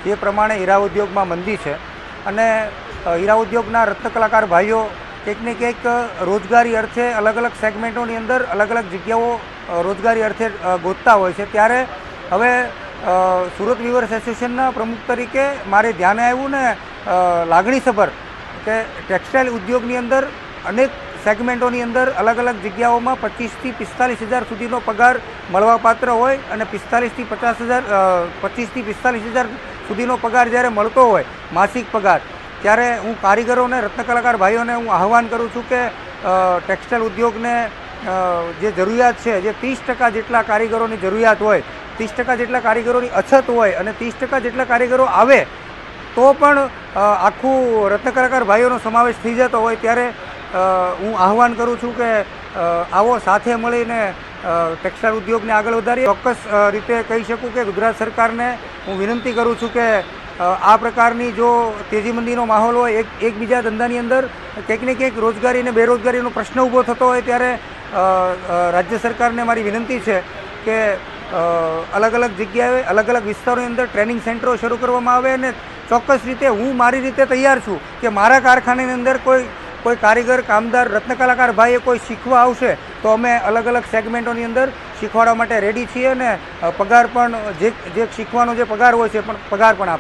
જે પ્રમાણે હીરા ઉદ્યોગમાં મંદી છે અને હીરા ઉદ્યોગના રત્નકલાકાર ભાઈઓ કંઈક ને કંઈક રોજગારી અર્થે અલગ અલગ સેગમેન્ટોની અંદર અલગ અલગ જગ્યાઓ રોજગારી અર્થે ગોતતા હોય છે। ત્યારે હવે સુરત વીવર્સ એસોસિએશનના પ્રમુખ તરીકે મારે ધ્યાને આવ્યું ને લાગણીસભર કે ટેક્સટાઇલ ઉદ્યોગની અંદર અનેક સેગમેન્ટોની અંદર અલગ અલગ જગ્યાઓમાં 25 થી 45 હજાર સુધીનો પગાર મળવાપાત્ર હોય અને 45 થી 50 હજાર 25 થી 45 હજાર સુધીનો પગાર જ્યારે મળતો હોય માસિક પગાર, ત્યારે હું કારીગરોને રત્નકલાકાર ભાઈઓને હું આહવાન કરું છું કે ટેક્સટાઇલ ઉદ્યોગને જે જરૂરિયાત છે, જે 30% જેટલા કારીગરોની જરૂરિયાત હોય, 30% જેટલા કારીગરોની અછત હોય અને 30% જેટલા કારીગરો આવે તો પણ આખું રત્નકલાકાર ભાઈઓનો સમાવેશ થઈ જતો હોય, ત્યારે હું આહવાન કરું છું કે આવો સાથે મળીને ટેક્સટાઇલ ઉદ્યોગને આગળ વધારીએ। ચોક્કસ રીતે કહી શકું કે ગુજરાત સરકારને હું વિનંતી કરું છું કે આ પ્રકારની જો તેજી મંદીનો માહોલ હોય, એકબીજા ધંધાની અંદર કંઈક ને કંઈક રોજગારી અને બેરોજગારીનો પ્રશ્ન ઊભો થતો હોય, ત્યારે રાજ્ય સરકારને મારી વિનંતી છે કે અલગ અલગ જગ્યાએ અલગ અલગ વિસ્તારોની અંદર ટ્રેનિંગ સેન્ટરો શરૂ કરવામાં આવે અને ચોક્કસ રીતે હું મારી રીતે તૈયાર છું કે મારા કારખાનાની અંદર કોઈ કારીગર કામદાર રત્નકલાકાર ભાઈએ કોઈ શીખવા આવશે તો અમે અલગ અલગ સેગમેન્ટોની અંદર શીખવાડવા માટે રેડી છીએ અને પગાર પણ જે શીખવાનો જે પગાર હોય છે પણ પગાર પણ આપીએ।